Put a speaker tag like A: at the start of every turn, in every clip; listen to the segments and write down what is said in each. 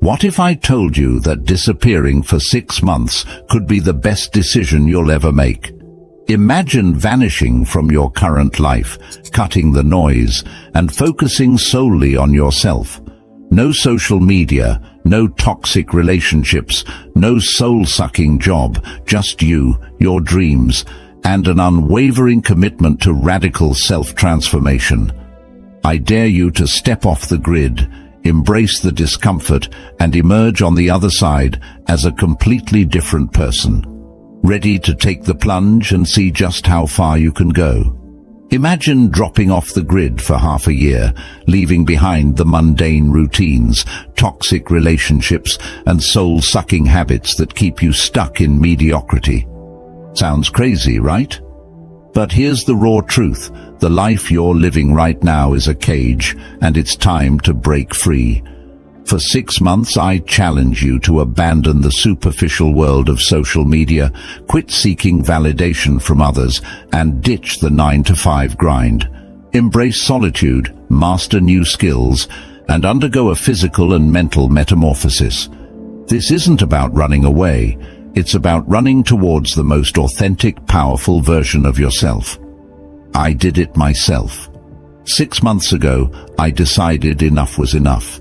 A: What if I told you that disappearing for 6 months could be the best decision you'll ever make? Imagine vanishing from your current life, cutting the noise, and focusing solely on yourself. No social media, no toxic relationships, no soul-sucking job, just you, your dreams, and an unwavering commitment to radical self-transformation. I dare you to step off the grid, embrace the discomfort, and emerge on the other side as a completely different person. Ready to take the plunge and see just how far you can go. Imagine dropping off the grid for half a year, leaving behind the mundane routines, toxic relationships, and soul-sucking habits that keep you stuck in mediocrity. Sounds crazy, right? But here's the raw truth. The life you're living right now is a cage, and it's time to break free. For 6 months, I challenge you to abandon the superficial world of social media, quit seeking validation from others, and ditch the 9-to-5 grind. Embrace solitude, master new skills, and undergo a physical and mental metamorphosis. This isn't about running away. It's about running towards the most authentic, powerful version of yourself. I did it myself. 6 months ago, I decided enough was enough.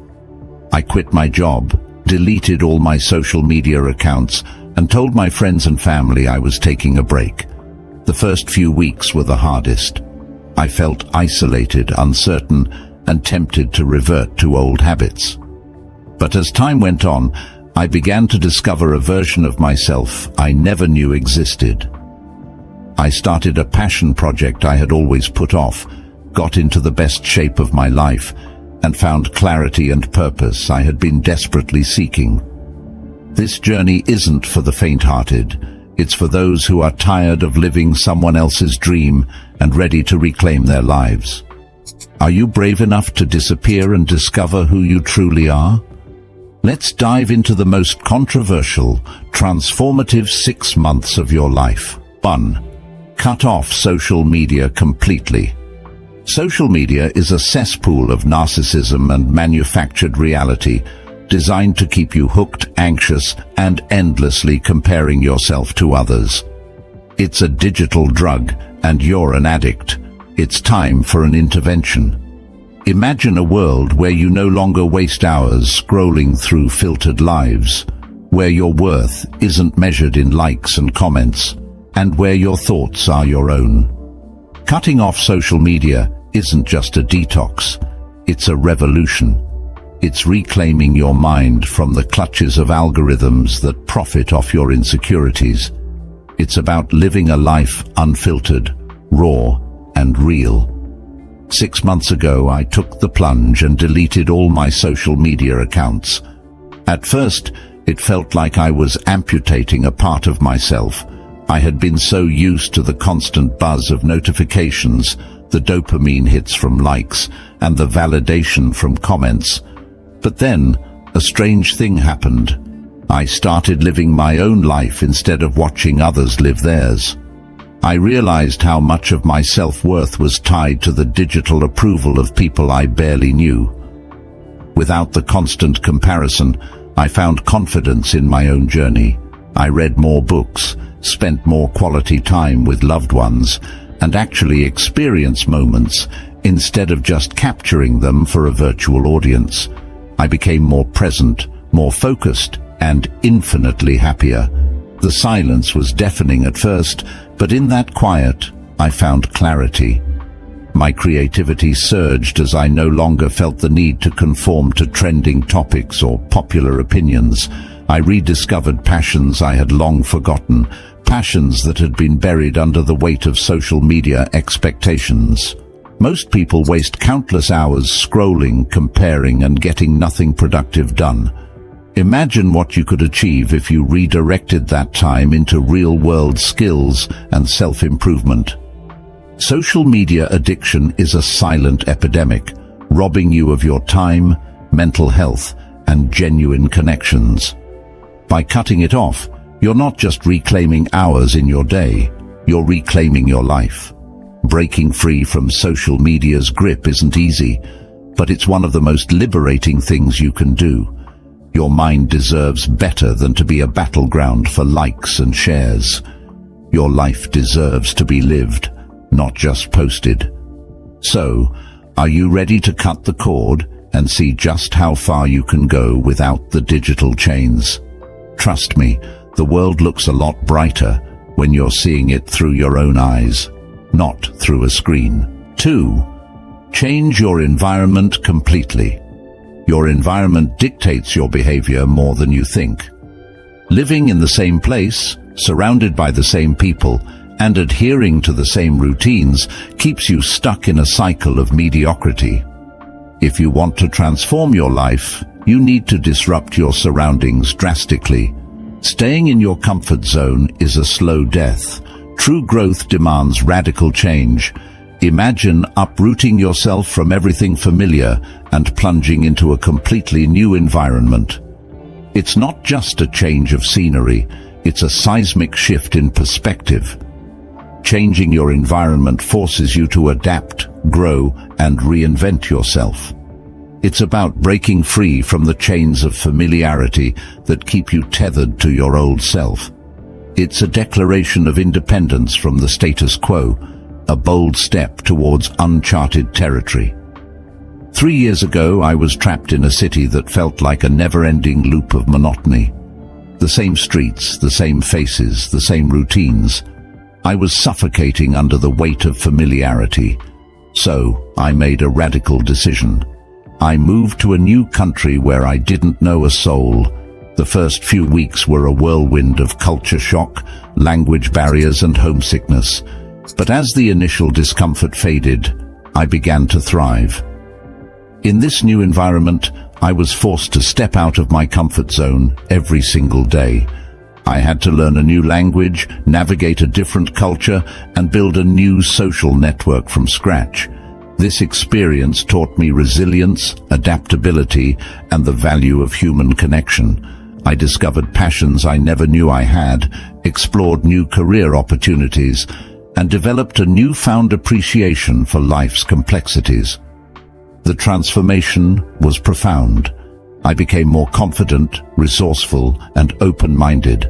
A: I quit my job, deleted all my social media accounts, and told my friends and family I was taking a break. The first few weeks were the hardest. I felt isolated, uncertain, and tempted to revert to old habits. But as time went on, I began to discover a version of myself I never knew existed. I started a passion project I had always put off, got into the best shape of my life, and found clarity and purpose I had been desperately seeking. This journey isn't for the faint-hearted. It's for those who are tired of living someone else's dream and ready to reclaim their lives. Are you brave enough to disappear and discover who you truly are? Let's dive into the most controversial, transformative 6 months of your life. 1. Cut off social media completely. Social media is a cesspool of narcissism and manufactured reality, designed to keep you hooked, anxious, and endlessly comparing yourself to others. It's a digital drug, and you're an addict. It's time for an intervention. Imagine a world where you no longer waste hours scrolling through filtered lives, where your worth isn't measured in likes and comments, and where your thoughts are your own. Cutting off social media isn't just a detox, it's a revolution. It's reclaiming your mind from the clutches of algorithms that profit off your insecurities. It's about living a life unfiltered, raw, and real. 6 months ago, I took the plunge and deleted all my social media accounts. At first, it felt like I was amputating a part of myself. I had been so used to the constant buzz of notifications, the dopamine hits from likes, and the validation from comments. But then, a strange thing happened. I started living my own life instead of watching others live theirs. I realized how much of my self-worth was tied to the digital approval of people I barely knew. Without the constant comparison, I found confidence in my own journey. I read more books, spent more quality time with loved ones, and actually experienced moments instead of just capturing them for a virtual audience. I became more present, more focused, and infinitely happier. The silence was deafening at first, but in that quiet, I found clarity. My creativity surged as I no longer felt the need to conform to trending topics or popular opinions. I rediscovered passions I had long forgotten, passions that had been buried under the weight of social media expectations. Most people waste countless hours scrolling, comparing, and getting nothing productive done. Imagine what you could achieve if you redirected that time into real-world skills and self-improvement. Social media addiction is a silent epidemic, robbing you of your time, mental health, and genuine connections. By cutting it off, you're not just reclaiming hours in your day, you're reclaiming your life. Breaking free from social media's grip isn't easy, but it's one of the most liberating things you can do. Your mind deserves better than to be a battleground for likes and shares. Your life deserves to be lived, not just posted. So, are you ready to cut the cord and see just how far you can go without the digital chains? Trust me, the world looks a lot brighter when you're seeing it through your own eyes, not through a screen. 2. Change your environment completely. Your environment dictates your behavior more than you think. Living in the same place, surrounded by the same people, and adhering to the same routines keeps you stuck in a cycle of mediocrity. If you want to transform your life, you need to disrupt your surroundings drastically. Staying in your comfort zone is a slow death. True growth demands radical change. Imagine uprooting yourself from everything familiar and plunging into a completely new environment. It's not just a change of scenery, it's a seismic shift in perspective. Changing your environment forces you to adapt, grow, and reinvent yourself. It's about breaking free from the chains of familiarity that keep you tethered to your old self. It's a declaration of independence from the status quo, a bold step towards uncharted territory. 3 years ago, I was trapped in a city that felt like a never-ending loop of monotony. The same streets, the same faces, the same routines. I was suffocating under the weight of familiarity. So, I made a radical decision. I moved to a new country where I didn't know a soul. The first few weeks were a whirlwind of culture shock, language barriers, and homesickness. But as the initial discomfort faded, I began to thrive. In this new environment, I was forced to step out of my comfort zone every single day. I had to learn a new language, navigate a different culture, and build a new social network from scratch. This experience taught me resilience, adaptability, and the value of human connection. I discovered passions I never knew I had, explored new career opportunities, and developed a newfound appreciation for life's complexities. The transformation was profound. I became more confident, resourceful, and open-minded.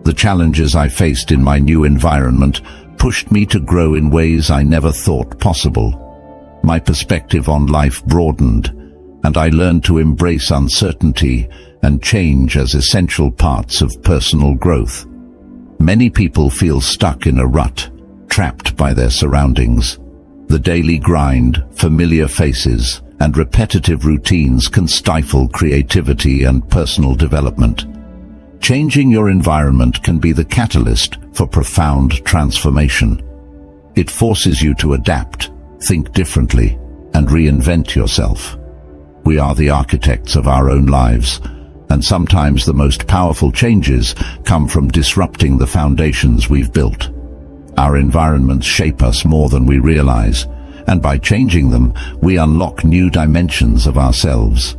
A: The challenges I faced in my new environment pushed me to grow in ways I never thought possible. My perspective on life broadened, and I learned to embrace uncertainty and change as essential parts of personal growth. Many people feel stuck in a rut, trapped by their surroundings. The daily grind, familiar faces, and repetitive routines can stifle creativity and personal development. Changing your environment can be the catalyst for profound transformation. It forces you to adapt, think differently, and reinvent yourself. We are the architects of our own lives, and sometimes the most powerful changes come from disrupting the foundations we've built. Our environments shape us more than we realize, and by changing them, we unlock new dimensions of ourselves.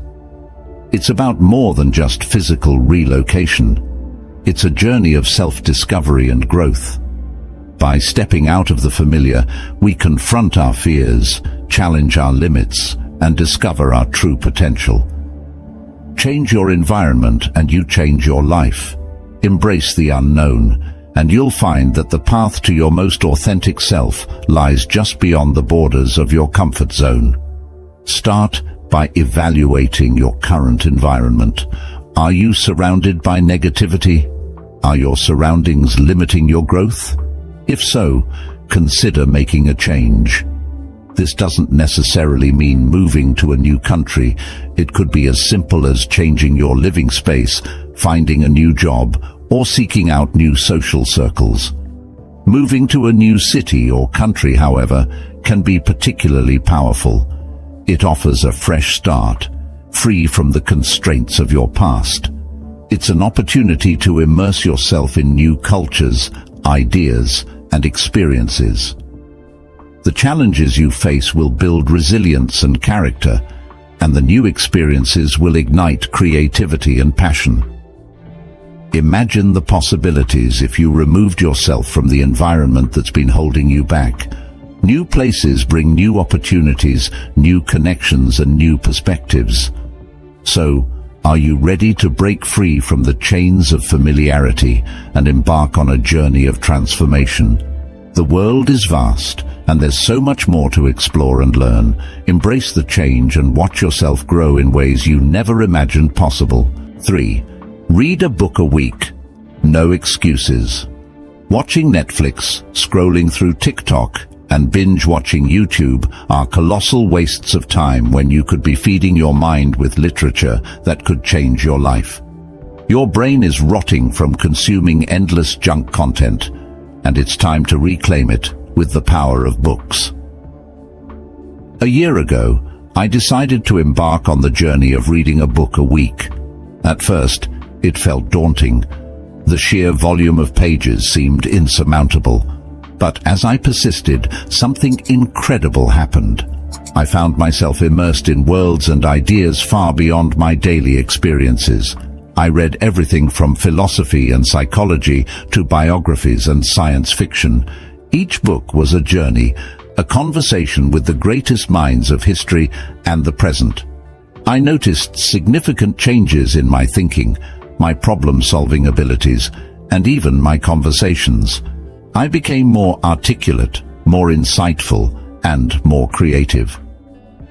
A: It's about more than just physical relocation. It's a journey of self-discovery and growth. By stepping out of the familiar, we confront our fears, challenge our limits, and discover our true potential. Change your environment and you change your life. Embrace the unknown, and you'll find that the path to your most authentic self lies just beyond the borders of your comfort zone. Start by evaluating your current environment. Are you surrounded by negativity? Are your surroundings limiting your growth? If so, consider making a change. This doesn't necessarily mean moving to a new country. It could be as simple as changing your living space, finding a new job, or seeking out new social circles. Moving to a new city or country, however, can be particularly powerful. It offers a fresh start, free from the constraints of your past. It's an opportunity to immerse yourself in new cultures, ideas, and experiences. The challenges you face will build resilience and character, and the new experiences will ignite creativity and passion. Imagine the possibilities if you removed yourself from the environment that's been holding you back. New places bring new opportunities, new connections, and new perspectives. So, Are you ready to break free from the chains of familiarity and embark on a journey of transformation? The world is vast, and there's so much more to explore and learn. Embrace the change and watch yourself grow in ways you never imagined possible. 3. Read a book a week. No excuses. Watching Netflix, scrolling through TikTok, and binge-watching YouTube are colossal wastes of time when you could be feeding your mind with literature that could change your life. Your brain is rotting from consuming endless junk content, and it's time to reclaim it with the power of books. A year ago, I decided to embark on the journey of reading a book a week. At first, it felt daunting. The sheer volume of pages seemed insurmountable. But as I persisted, something incredible happened. I found myself immersed in worlds and ideas far beyond my daily experiences. I read everything from philosophy and psychology to biographies and science fiction. Each book was a journey, a conversation with the greatest minds of history and the present. I noticed significant changes in my thinking, my problem-solving abilities, and even my conversations. I became more articulate, more insightful, and more creative.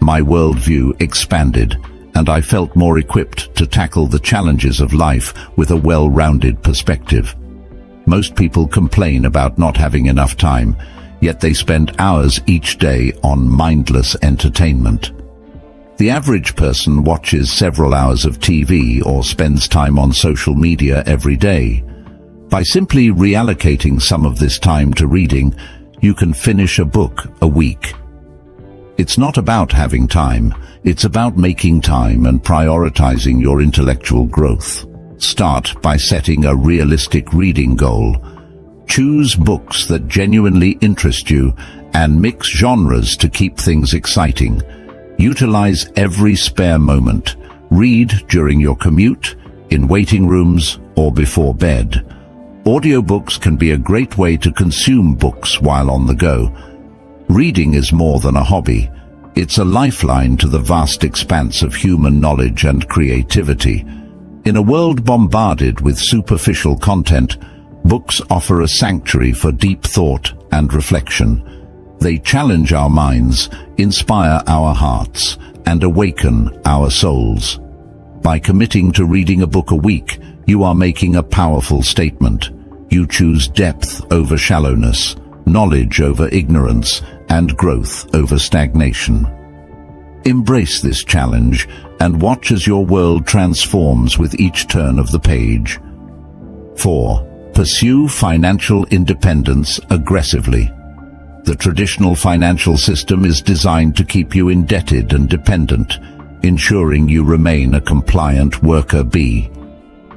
A: My worldview expanded, and I felt more equipped to tackle the challenges of life with a well-rounded perspective. Most people complain about not having enough time, yet they spend hours each day on mindless entertainment. The average person watches several hours of TV or spends time on social media every day. By simply reallocating some of this time to reading, you can finish a book a week. It's not about having time, it's about making time and prioritizing your intellectual growth. Start by setting a realistic reading goal. Choose books that genuinely interest you and mix genres to keep things exciting. Utilize every spare moment. Read during your commute, in waiting rooms, or before bed. Audiobooks can be a great way to consume books while on the go. Reading is more than a hobby. It's a lifeline to the vast expanse of human knowledge and creativity. In a world bombarded with superficial content, books offer a sanctuary for deep thought and reflection. They challenge our minds, inspire our hearts, and awaken our souls. By committing to reading a book a week, you are making a powerful statement. You choose depth over shallowness, knowledge over ignorance, and growth over stagnation. Embrace this challenge and watch as your world transforms with each turn of the page. 4. Pursue financial independence aggressively. The traditional financial system is designed to keep you indebted and dependent, ensuring you remain a compliant worker bee.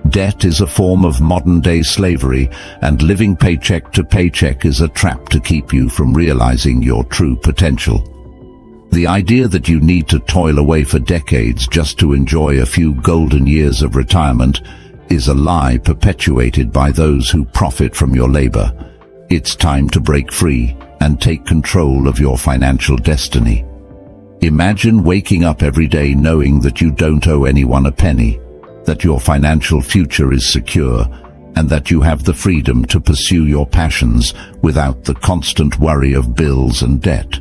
A: Debt is a form of modern-day slavery, and living paycheck to paycheck is a trap to keep you from realizing your true potential. The idea that you need to toil away for decades just to enjoy a few golden years of retirement is a lie perpetuated by those who profit from your labor. It's time to break free and take control of your financial destiny. Imagine waking up every day knowing that you don't owe anyone a penny, that your financial future is secure, and that you have the freedom to pursue your passions without the constant worry of bills and debt.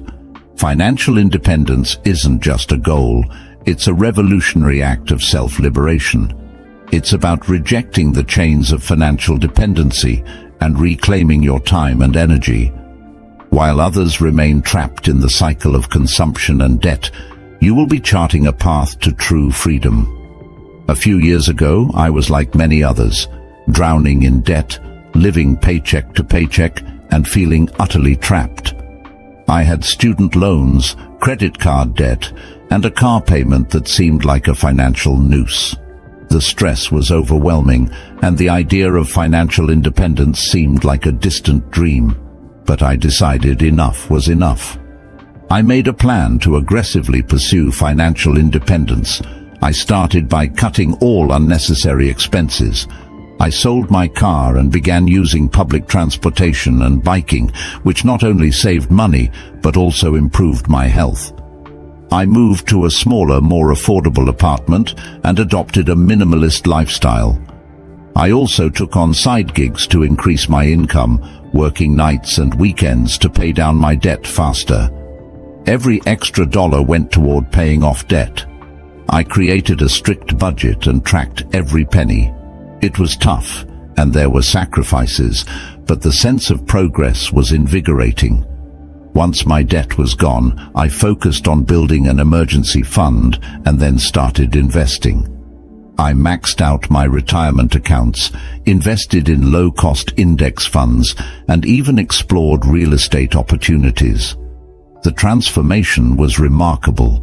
A: Financial independence isn't just a goal, it's a revolutionary act of self-liberation. It's about rejecting the chains of financial dependency and reclaiming your time and energy. While others remain trapped in the cycle of consumption and debt, you will be charting a path to true freedom. A few years ago, I was like many others, drowning in debt, living paycheck to paycheck, and feeling utterly trapped. I had student loans, credit card debt, and a car payment that seemed like a financial noose. The stress was overwhelming, and the idea of financial independence seemed like a distant dream. But I decided enough was enough. I made a plan to aggressively pursue financial independence. I started by cutting all unnecessary expenses. I sold my car and began using public transportation and biking, which not only saved money, but also improved my health. I moved to a smaller, more affordable apartment and adopted a minimalist lifestyle. I also took on side gigs to increase my income, working nights and weekends to pay down my debt faster. Every extra dollar went toward paying off debt. I created a strict budget and tracked every penny. It was tough, and there were sacrifices, but the sense of progress was invigorating. Once my debt was gone, I focused on building an emergency fund and then started investing. I maxed out my retirement accounts, invested in low-cost index funds, and even explored real estate opportunities. The transformation was remarkable.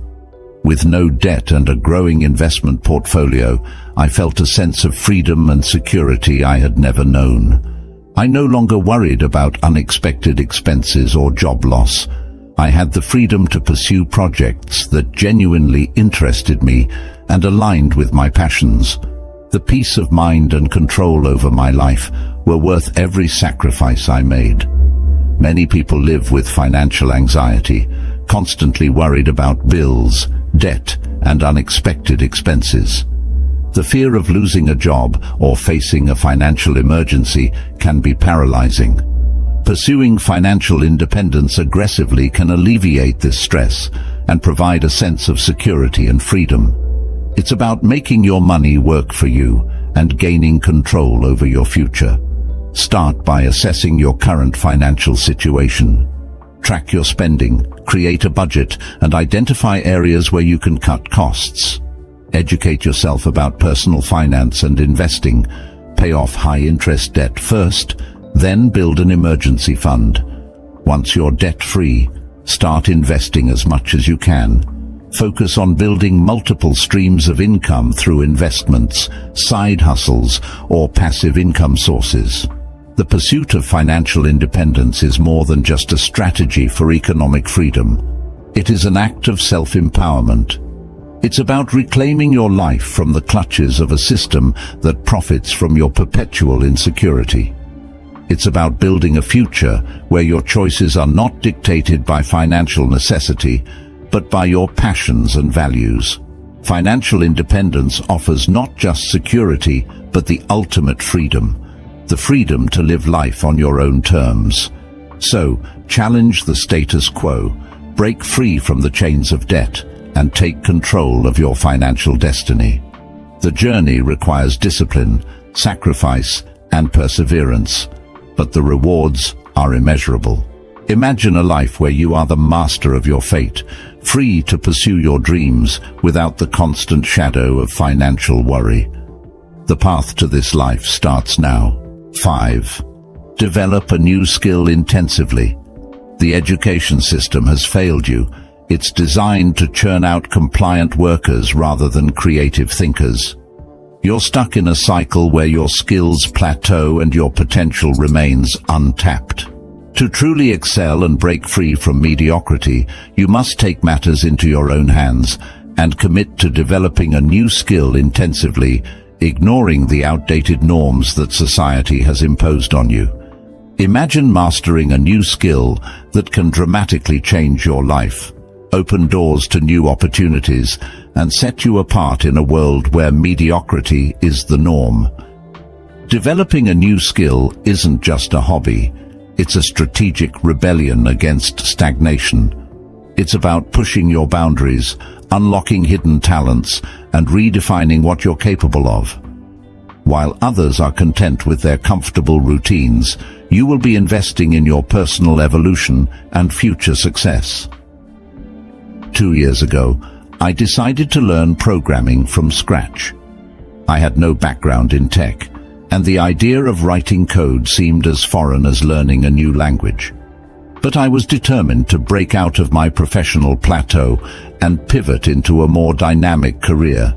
A: With no debt and a growing investment portfolio, I felt a sense of freedom and security I had never known. I no longer worried about unexpected expenses or job loss. I had the freedom to pursue projects that genuinely interested me and aligned with my passions. The peace of mind and control over my life were worth every sacrifice I made. Many people live with financial anxiety, constantly worried about bills, debt, and unexpected expenses. The fear of losing a job or facing a financial emergency can be paralyzing. Pursuing financial independence aggressively can alleviate this stress and provide a sense of security and freedom. It's about making your money work for you and gaining control over your future. Start by assessing your current financial situation. Track your spending, create a budget, and identify areas where you can cut costs. Educate yourself about personal finance and investing. Pay off high-interest debt first, then build an emergency fund. Once you're debt-free, start investing as much as you can. Focus on building multiple streams of income through investments, side hustles, or passive income sources. The pursuit of financial independence is more than just a strategy for economic freedom. It is an act of self-empowerment. It's about reclaiming your life from the clutches of a system that profits from your perpetual insecurity. It's about building a future where your choices are not dictated by financial necessity, but by your passions and values. Financial independence offers not just security, but the ultimate freedom. The freedom to live life on your own terms. So, challenge the status quo, break free from the chains of debt, and take control of your financial destiny. The journey requires discipline, sacrifice, and perseverance, but the rewards are immeasurable. Imagine a life where you are the master of your fate, free to pursue your dreams without the constant shadow of financial worry. The path to this life starts now. 5. Develop a new skill intensively. The education system has failed you. It's designed to churn out compliant workers rather than creative thinkers. You're stuck in a cycle where your skills plateau and your potential remains untapped. To truly excel and break free from mediocrity, you must take matters into your own hands and commit to developing a new skill intensively, ignoring the outdated norms that society has imposed on you. Imagine mastering a new skill that can dramatically change your life, open doors to new opportunities, and set you apart in a world where mediocrity is the norm. Developing a new skill isn't just a hobby. It's a strategic rebellion against stagnation. It's about pushing your boundaries, unlocking hidden talents, and redefining what you're capable of. While others are content with their comfortable routines, you will be investing in your personal evolution and future success. 2 years ago, I decided to learn programming from scratch. I had no background in tech, and the idea of writing code seemed as foreign as learning a new language. But I was determined to break out of my professional plateau and pivot into a more dynamic career.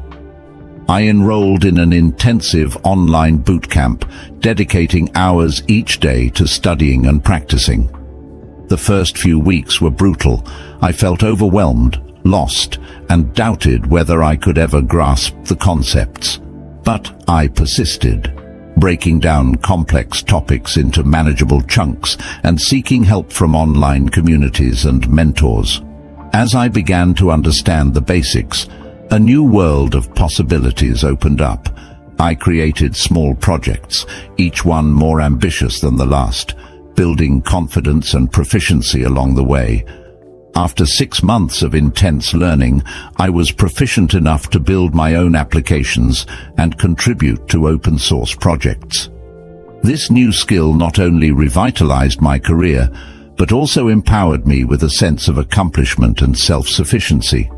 A: I enrolled in an intensive online boot camp, dedicating hours each day to studying and practicing. The first few weeks were brutal. I felt overwhelmed, lost, and doubted whether I could ever grasp the concepts. But I persisted, breaking down complex topics into manageable chunks and seeking help from online communities and mentors. As I began to understand the basics, a new world of possibilities opened up. I created small projects, each one more ambitious than the last, building confidence and proficiency along the way. After 6 months of intense learning, I was proficient enough to build my own applications and contribute to open source projects. This new skill not only revitalized my career, but also empowered me with a sense of accomplishment and self-sufficiency.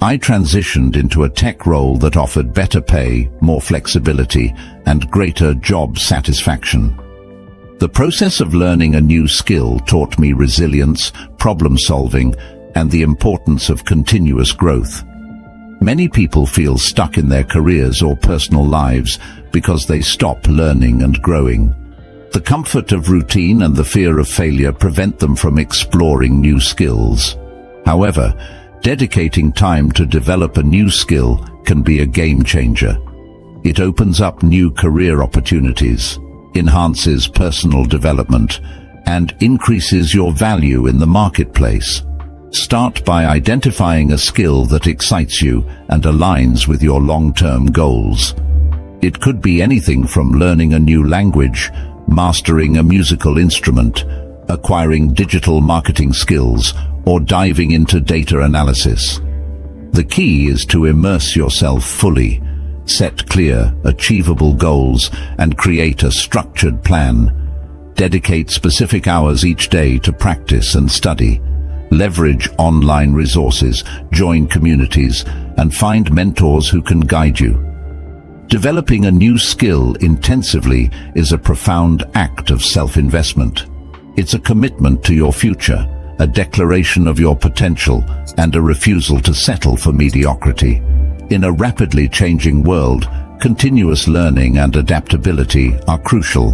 A: I transitioned into a tech role that offered better pay, more flexibility, and greater job satisfaction. The process of learning a new skill taught me resilience, problem-solving, and the importance of continuous growth. Many people feel stuck in their careers or personal lives because they stop learning and growing. The comfort of routine and the fear of failure prevent them from exploring new skills. However, dedicating time to develop a new skill can be a game changer. It opens up new career opportunities, enhances personal development, and increases your value in the marketplace. Start by identifying a skill that excites you and aligns with your long-term goals. It could be anything from learning a new language, mastering a musical instrument, acquiring digital marketing skills, or diving into data analysis. The key is to immerse yourself fully, set clear, achievable goals, and create a structured plan. Dedicate specific hours each day to practice and study. Leverage online resources, join communities, and find mentors who can guide you. Developing a new skill intensively is a profound act of self-investment. It's a commitment to your future, a declaration of your potential, and a refusal to settle for mediocrity. In a rapidly changing world, continuous learning and adaptability are crucial.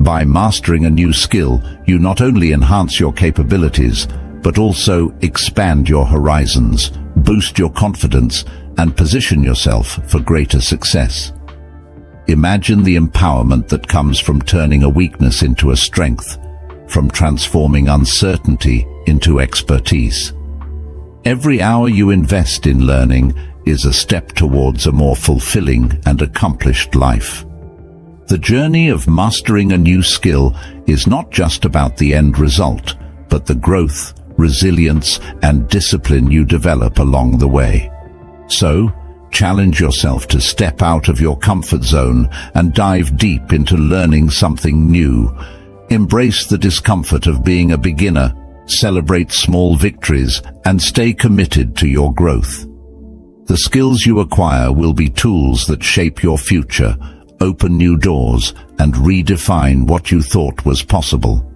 A: By mastering a new skill, you not only enhance your capabilities, but also expand your horizons, boost your confidence, and position yourself for greater success. Imagine the empowerment that comes from turning a weakness into a strength, from transforming uncertainty into expertise. Every hour you invest in learning is a step towards a more fulfilling and accomplished life. The journey of mastering a new skill is not just about the end result, but the growth, resilience, and discipline you develop along the way. So, challenge yourself to step out of your comfort zone and dive deep into learning something new. Embrace the discomfort of being a beginner, celebrate small victories, and stay committed to your growth. The skills you acquire will be tools that shape your future, open new doors, and redefine what you thought was possible.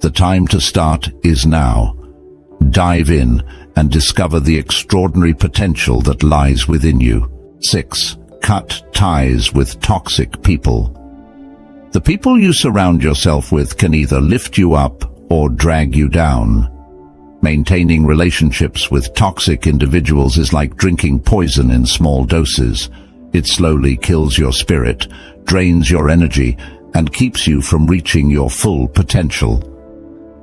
A: The time to start is now. Dive in and discover the extraordinary potential that lies within you. 6. Cut ties with toxic people. The people you surround yourself with can either lift you up or drag you down. Maintaining relationships with toxic individuals is like drinking poison in small doses. It slowly kills your spirit, drains your energy, and keeps you from reaching your full potential.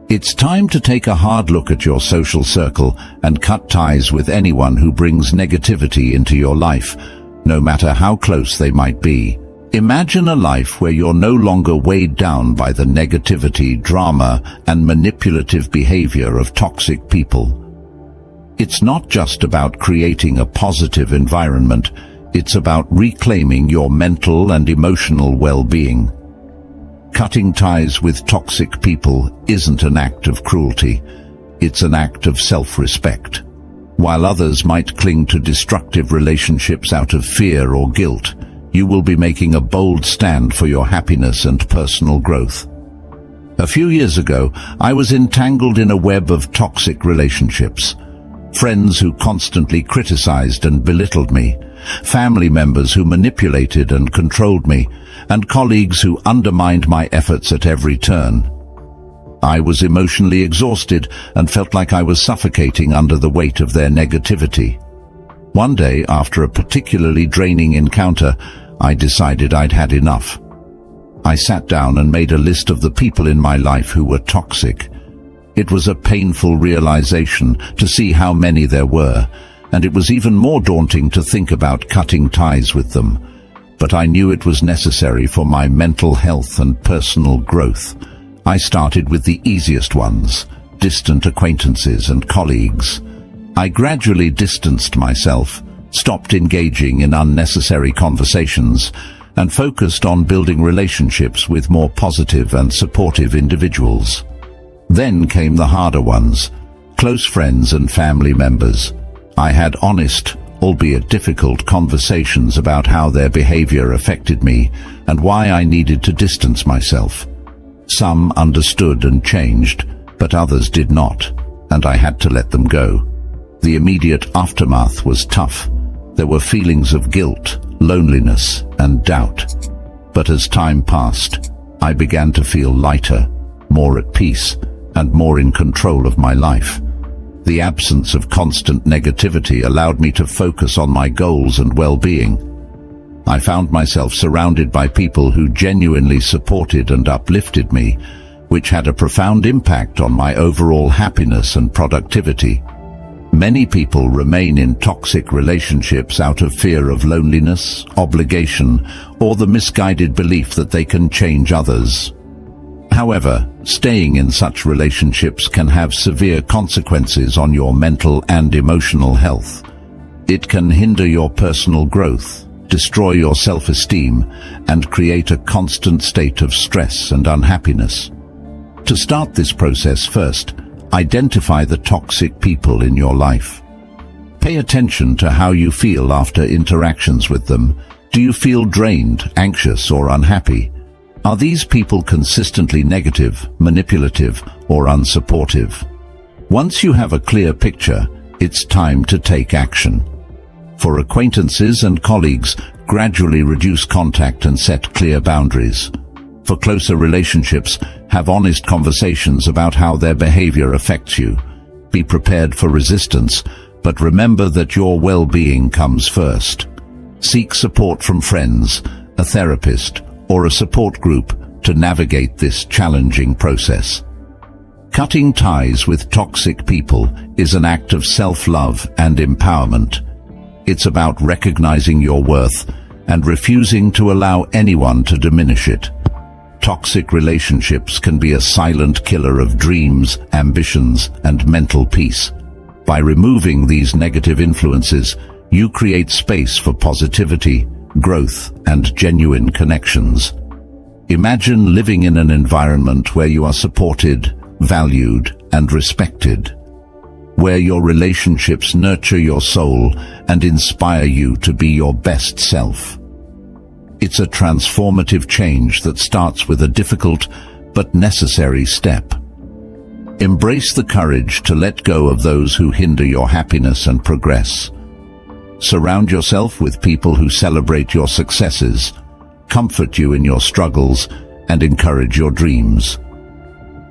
A: It's time to take a hard look at your social circle and cut ties with anyone who brings negativity into your life, no matter how close they might be. Imagine a life where you're no longer weighed down by the negativity, drama, and manipulative behavior of toxic people. It's not just about creating a positive environment, it's about reclaiming your mental and emotional well-being. Cutting ties with toxic people isn't an act of cruelty, it's an act of self-respect. While others might cling to destructive relationships out of fear or guilt, you will be making a bold stand for your happiness and personal growth. A few years ago, I was entangled in a web of toxic relationships. Friends who constantly criticized and belittled me, family members who manipulated and controlled me, and colleagues who undermined my efforts at every turn. I was emotionally exhausted and felt like I was suffocating under the weight of their negativity. One day, after a particularly draining encounter, I decided I'd had enough. I sat down and made a list of the people in my life who were toxic. It was a painful realization to see how many there were, and it was even more daunting to think about cutting ties with them. But I knew it was necessary for my mental health and personal growth. I started with the easiest ones, distant acquaintances and colleagues. I gradually distanced myself, stopped engaging in unnecessary conversations, and focused on building relationships with more positive and supportive individuals. Then came the harder ones, close friends and family members. I had honest, albeit difficult, conversations about how their behavior affected me and why I needed to distance myself. Some understood and changed, but others did not, and I had to let them go. The immediate aftermath was tough. There were feelings of guilt, loneliness, and doubt. But as time passed, I began to feel lighter, more at peace, and more in control of my life. The absence of constant negativity allowed me to focus on my goals and well-being. I found myself surrounded by people who genuinely supported and uplifted me, which had a profound impact on my overall happiness and productivity. Many people remain in toxic relationships out of fear of loneliness, obligation, or the misguided belief that they can change others. However, staying in such relationships can have severe consequences on your mental and emotional health. It can hinder your personal growth, destroy your self-esteem, and create a constant state of stress and unhappiness. To start this process, first, identify the toxic people in your life. Pay attention to how you feel after interactions with them. Do you feel drained, anxious, or unhappy? Are these people consistently negative, manipulative, or unsupportive? Once you have a clear picture, it's time to take action. For acquaintances and colleagues, gradually reduce contact and set clear boundaries. For closer relationships, have honest conversations about how their behavior affects you. Be prepared for resistance, but remember that your well-being comes first. Seek support from friends, a therapist, or a support group to navigate this challenging process. Cutting ties with toxic people is an act of self-love and empowerment. It's about recognizing your worth and refusing to allow anyone to diminish it. Toxic relationships can be a silent killer of dreams, ambitions, and mental peace. By removing these negative influences, you create space for positivity, growth, and genuine connections. Imagine living in an environment where you are supported, valued, and respected, where your relationships nurture your soul and inspire you to be your best self. It's a transformative change that starts with a difficult but necessary step. Embrace the courage to let go of those who hinder your happiness and progress. Surround yourself with people who celebrate your successes, comfort you in your struggles, and encourage your dreams.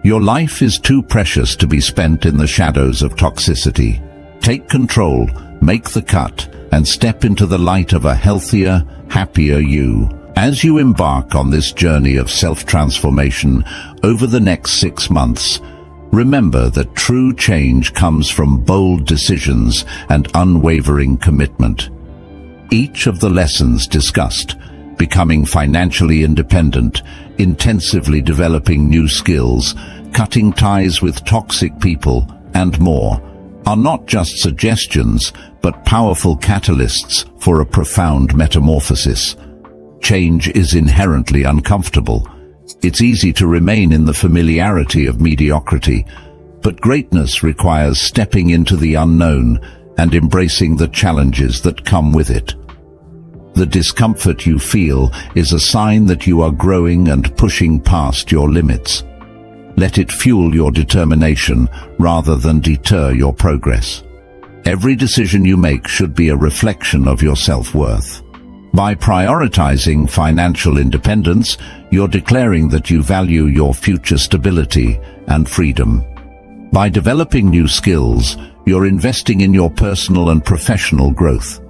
A: Your life is too precious to be spent in the shadows of toxicity. Take control, make the cut, and step into the light of a healthier, happier you. As you embark on this journey of self-transformation over the next 6 months, remember that true change comes from bold decisions and unwavering commitment. Each of the lessons discussed, becoming financially independent, intensively developing new skills, cutting ties with toxic people, and more, are not just suggestions, but powerful catalysts for a profound metamorphosis. Change is inherently uncomfortable. It's easy to remain in the familiarity of mediocrity, but greatness requires stepping into the unknown and embracing the challenges that come with it. The discomfort you feel is a sign that you are growing and pushing past your limits. Let it fuel your determination rather than deter your progress. Every decision you make should be a reflection of your self-worth. By prioritizing financial independence, you're declaring that you value your future stability and freedom. By developing new skills, you're investing in your personal and professional growth.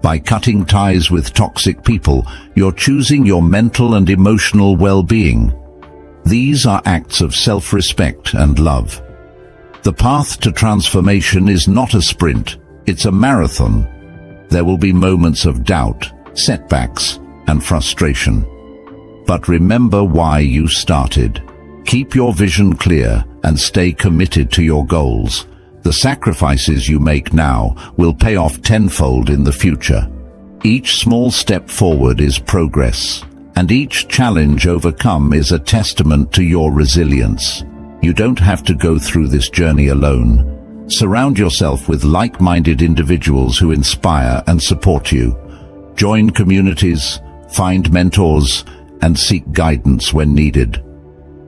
A: By cutting ties with toxic people, you're choosing your mental and emotional well-being. These are acts of self-respect and love. The path to transformation is not a sprint, it's a marathon. There will be moments of doubt, setbacks, and frustration. But remember why you started. Keep your vision clear and stay committed to your goals. The sacrifices you make now will pay off tenfold in the future. Each small step forward is progress, and each challenge overcome is a testament to your resilience. You don't have to go through this journey alone. Surround yourself with like-minded individuals who inspire and support you. Join communities, find mentors, and seek guidance when needed.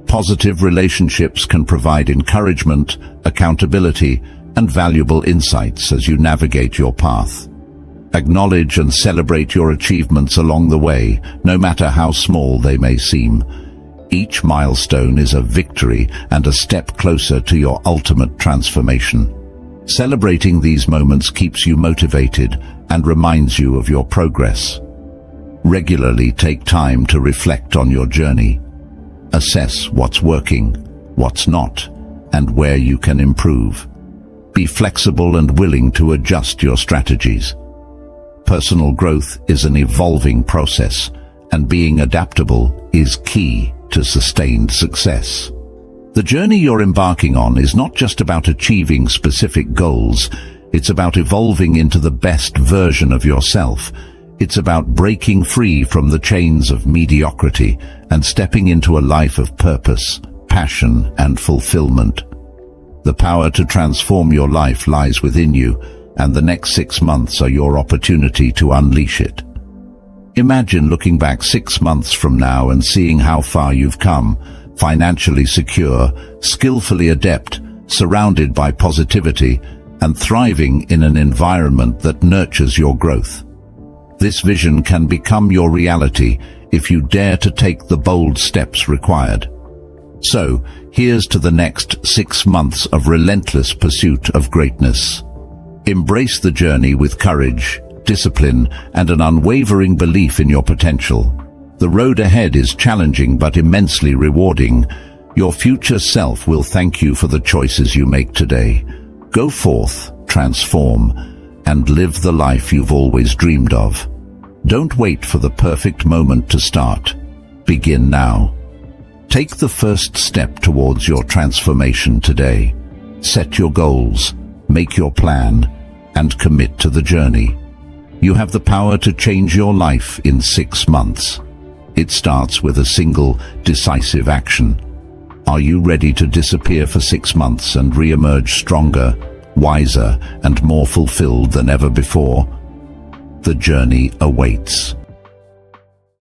A: Positive relationships can provide encouragement, accountability, and valuable insights as you navigate your path. Acknowledge and celebrate your achievements along the way, no matter how small they may seem. Each milestone is a victory and a step closer to your ultimate transformation. Celebrating these moments keeps you motivated and reminds you of your progress. Regularly take time to reflect on your journey. Assess what's working, what's not, and where you can improve. Be flexible and willing to adjust your strategies. Personal growth is an evolving process, and being adaptable is key to sustained success. The journey you're embarking on is not just about achieving specific goals, it's about evolving into the best version of yourself. It's about breaking free from the chains of mediocrity and stepping into a life of purpose, passion, and fulfillment. The power to transform your life lies within you, and the next 6 months are your opportunity to unleash it. Imagine looking back 6 months from now and seeing how far you've come, financially secure, skillfully adept, surrounded by positivity, and thriving in an environment that nurtures your growth. This vision can become your reality if you dare to take the bold steps required. So, here's to the next 6 months of relentless pursuit of greatness. Embrace the journey with courage, discipline, and an unwavering belief in your potential. The road ahead is challenging but immensely rewarding. Your future self will thank you for the choices you make today. Go forth, transform, and live the life you've always dreamed of. Don't wait for the perfect moment to start. Begin now. Take the first step towards your transformation today. Set your goals, make your plan, and commit to the journey. You have the power to change your life in 6 months. It starts with a single, decisive action. Are you ready to disappear for 6 months and re-emerge stronger, wiser, and more fulfilled than ever before? The journey awaits.